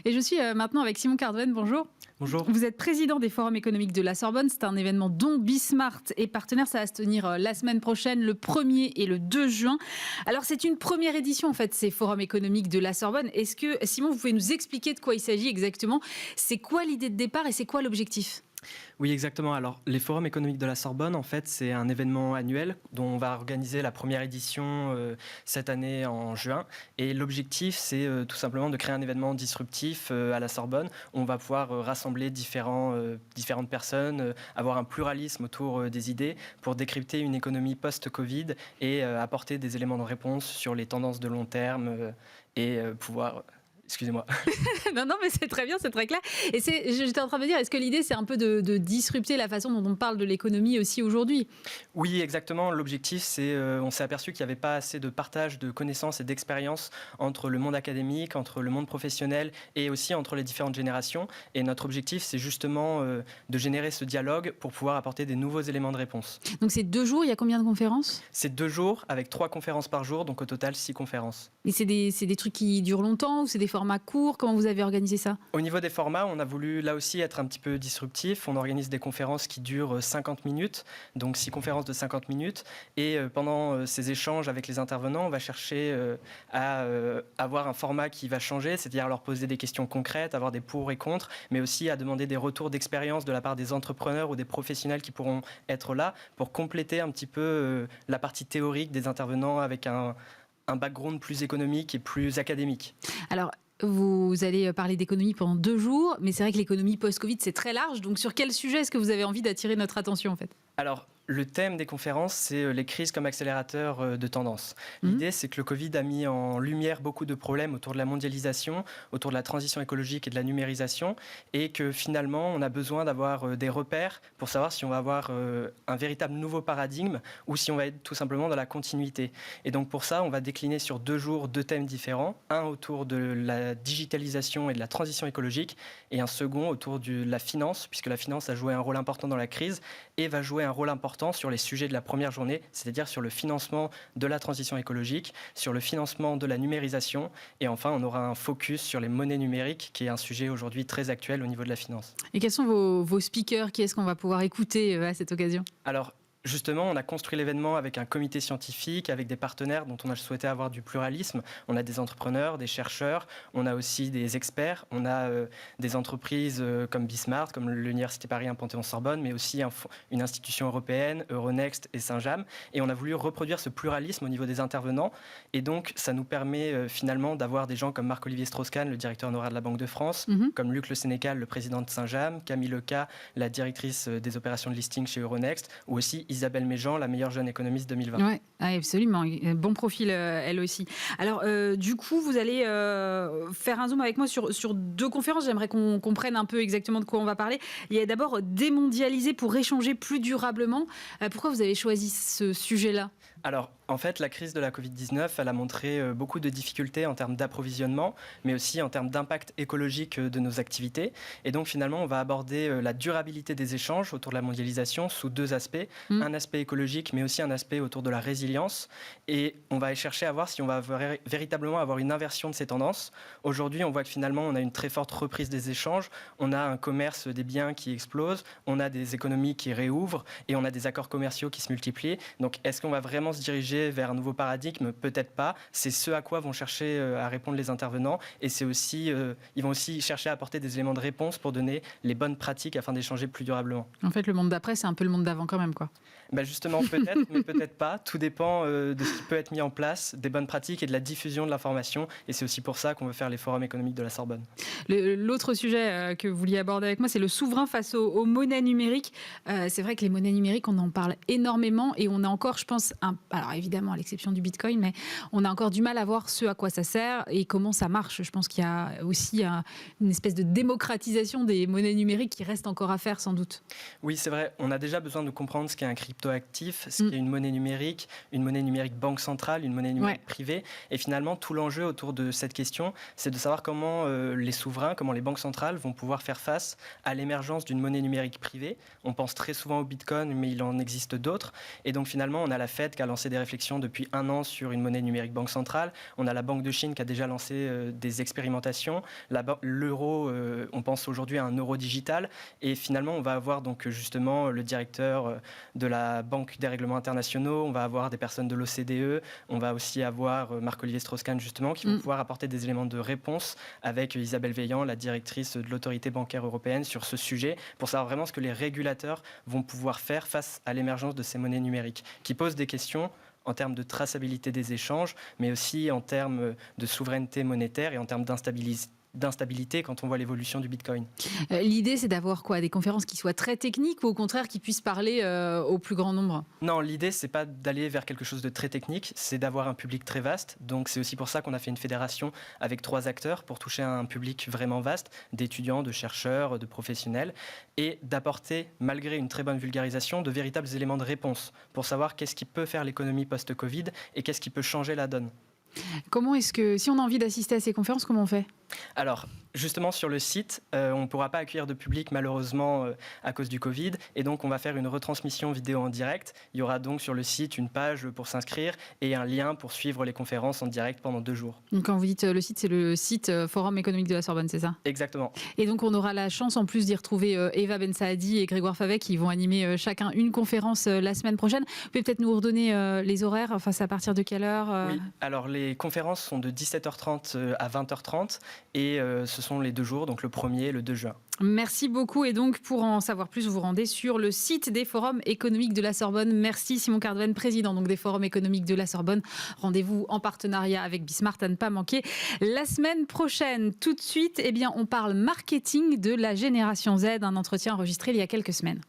Et je suis maintenant avec Simon Cardouenne, bonjour. Bonjour. Vous êtes président des forums économiques de la Sorbonne. C'est un événement dont Bismart est partenaire. Ça va se tenir la semaine prochaine, le 1er et le 2 juin. Alors, c'est une première édition, en fait, ces forums économiques de la Sorbonne. Est-ce que, Simon, vous pouvez nous expliquer de quoi il s'agit exactement? C'est quoi l'idée de départ et c'est quoi l'objectif? Oui, exactement. Alors, les forums économiques de la Sorbonne, en fait, c'est un événement annuel dont on va organiser la première édition cette année en juin. Et l'objectif, c'est tout simplement de créer un événement disruptif à la Sorbonne. On va pouvoir rassembler différentes personnes, avoir un pluralisme autour des idées pour décrypter une économie post-Covid et apporter des éléments de réponse sur les tendances de long terme et pouvoir... Excusez-moi. Non, mais c'est très bien, c'est très clair. Et j'étais en train de me dire, est-ce que l'idée, c'est un peu de disrupter la façon dont on parle de l'économie aussi aujourd'hui? Oui, exactement. L'objectif, c'est, on s'est aperçu qu'il n'y avait pas assez de partage de connaissances et d'expériences entre le monde académique, entre le monde professionnel et aussi entre les différentes générations. Et notre objectif, c'est justement de générer ce dialogue pour pouvoir apporter des nouveaux éléments de réponse. Donc c'est 2 jours, il y a combien de conférences? C'est 2 jours avec 3 conférences par jour, donc au total 6 conférences. Et c'est des trucs qui durent longtemps ou c'est des formats courts? Comment vous avez organisé ça? Au niveau des formats, on a voulu là aussi être un petit peu disruptif. On organise des conférences qui durent 50 minutes, donc 6 conférences de 50 minutes. Et pendant ces échanges avec les intervenants, on va chercher à avoir un format qui va changer, c'est-à-dire leur poser des questions concrètes, avoir des pour et contre, mais aussi à demander des retours d'expérience de la part des entrepreneurs ou des professionnels qui pourront être là pour compléter un petit peu la partie théorique des intervenants avec un background plus économique et plus académique. Alors, vous allez parler d'économie pendant 2 jours, mais c'est vrai que l'économie post-Covid, c'est très large. Donc, sur quel sujet est-ce que vous avez envie d'attirer notre attention, en fait? Alors, le thème des conférences, c'est les crises comme accélérateur de tendance. L'idée, c'est que le Covid a mis en lumière beaucoup de problèmes autour de la mondialisation, autour de la transition écologique et de la numérisation, et que finalement, on a besoin d'avoir des repères pour savoir si on va avoir un véritable nouveau paradigme ou si on va être tout simplement dans la continuité. Et donc pour ça, on va décliner sur 2 jours 2 thèmes différents, un autour de la digitalisation et de la transition écologique, et un second autour de la finance, puisque la finance a joué un rôle important dans la crise et va jouer un rôle important sur les sujets de la première journée, c'est-à-dire sur le financement de la transition écologique, sur le financement de la numérisation, et enfin on aura un focus sur les monnaies numériques, qui est un sujet aujourd'hui très actuel au niveau de la finance. Et quels sont vos speakers? Qui est-ce qu'on va pouvoir écouter à cette occasion? Alors, justement, on a construit l'événement avec un comité scientifique, avec des partenaires dont on a souhaité avoir du pluralisme. On a des entrepreneurs, des chercheurs, on a aussi des experts, on a des entreprises comme Bismart, comme l'Université Paris 1 Panthéon-Sorbonne, mais aussi une institution européenne, Euronext et Saint-James. Et on a voulu reproduire ce pluralisme au niveau des intervenants. Et donc, ça nous permet finalement d'avoir des gens comme Marc-Olivier Strauss-Kahn, le directeur honoraire de la Banque de France, comme Luc Le Sénécal, le président de Saint-James, Camille Leca, la directrice des opérations de listing chez Euronext, ou aussi Isabelle Méjean, la meilleure jeune économiste 2020. Oui, absolument. Bon profil, elle aussi. Alors, du coup, vous allez faire un zoom avec moi sur 2 conférences. J'aimerais qu'on comprenne un peu exactement de quoi on va parler. Il y a d'abord démondialiser pour échanger plus durablement. Pourquoi vous avez choisi ce sujet-là? Alors, en fait, la crise de la Covid-19, elle a montré beaucoup de difficultés en termes d'approvisionnement, mais aussi en termes d'impact écologique de nos activités. Et donc, finalement, on va aborder la durabilité des échanges autour de la mondialisation sous 2 aspects. Un aspect écologique, mais aussi un aspect autour de la résilience. Et on va chercher à voir si on va véritablement avoir une inversion de ces tendances. Aujourd'hui, on voit que finalement, on a une très forte reprise des échanges. On a un commerce des biens qui explose. On a des économies qui réouvrent. Et on a des accords commerciaux qui se multiplient. Donc, est-ce qu'on va vraiment se diriger vers un nouveau paradigme? Peut-être pas. C'est ce à quoi vont chercher à répondre les intervenants. Et c'est aussi, ils vont aussi chercher à apporter des éléments de réponse pour donner les bonnes pratiques afin d'échanger plus durablement. En fait, le monde d'après, c'est un peu le monde d'avant quand même, quoi. Justement, peut-être, mais peut-être pas. Tout dépend de ce qui peut être mis en place, des bonnes pratiques et de la diffusion de l'information. Et c'est aussi pour ça qu'on veut faire les forums économiques de la Sorbonne. L'autre sujet que vous vouliez aborder avec moi, c'est le souverain face aux monnaies numériques. C'est vrai que les monnaies numériques, on en parle énormément et on a encore, je pense, alors évidemment à l'exception du Bitcoin, mais on a encore du mal à voir ce à quoi ça sert et comment ça marche. Je pense qu'il y a aussi une espèce de démocratisation des monnaies numériques qui reste encore à faire sans doute. Oui, c'est vrai. On a déjà besoin de comprendre ce qu'est un cryptoactif, ce qu'est une monnaie numérique banque centrale, une monnaie numérique privée. Et finalement, tout l'enjeu autour de cette question, c'est de savoir comment les souverains, comment les banques centrales vont pouvoir faire face à l'émergence d'une monnaie numérique privée. On pense très souvent au Bitcoin, mais il en existe d'autres. Et donc finalement, on a la Fed qui a a lancé des réflexions depuis 1 an sur une monnaie numérique banque centrale. On a la Banque de Chine qui a déjà lancé des expérimentations. L'euro, on pense aujourd'hui à un euro digital. Et finalement, on va avoir donc justement le directeur de la Banque des règlements internationaux, on va avoir des personnes de l'OCDE, on va aussi avoir Marc-Olivier Strauss-Kahn justement qui vont pouvoir apporter des éléments de réponse avec Isabelle Veillant, la directrice de l'autorité bancaire européenne, sur ce sujet pour savoir vraiment ce que les régulateurs vont pouvoir faire face à l'émergence de ces monnaies numériques qui posent des questions en termes de traçabilité des échanges, mais aussi en termes de souveraineté monétaire et en termes d'instabilité quand on voit l'évolution du Bitcoin. L'idée, c'est d'avoir quoi? Des conférences qui soient très techniques ou au contraire qui puissent parler au plus grand nombre? Non, l'idée, c'est pas d'aller vers quelque chose de très technique, c'est d'avoir un public très vaste. Donc c'est aussi pour ça qu'on a fait une fédération avec 3 acteurs pour toucher un public vraiment vaste, d'étudiants, de chercheurs, de professionnels, et d'apporter, malgré une très bonne vulgarisation, de véritables éléments de réponse pour savoir qu'est-ce qui peut faire l'économie post-Covid et qu'est-ce qui peut changer la donne. Comment est-ce que, si on a envie d'assister à ces conférences, comment on fait? Alors, justement, sur le site, on ne pourra pas accueillir de public, malheureusement, à cause du Covid. Et donc, on va faire une retransmission vidéo en direct. Il y aura donc sur le site une page pour s'inscrire et un lien pour suivre les conférences en direct pendant 2 jours. Donc, quand vous dites le site, c'est le site Forum économique de la Sorbonne, c'est ça? Exactement. Et donc, on aura la chance, en plus, d'y retrouver Eva Ben Saadi et Grégoire Favet qui vont animer chacun une conférence la semaine prochaine. Vous pouvez peut-être nous redonner les horaires, enfin, c'est à partir de quelle heure? Oui, alors les conférences sont de 17h30 à 20h30 et ce sont les 2 jours, donc le 1er et le 2 juin. Merci beaucoup. Et donc, pour en savoir plus, vous vous rendez sur le site des forums économiques de la Sorbonne. Merci Simon Cardven, président donc des forums économiques de la Sorbonne. Rendez-vous en partenariat avec Bismart à ne pas manquer la semaine prochaine. Tout de suite, on parle marketing de la génération Z, un entretien enregistré il y a quelques semaines.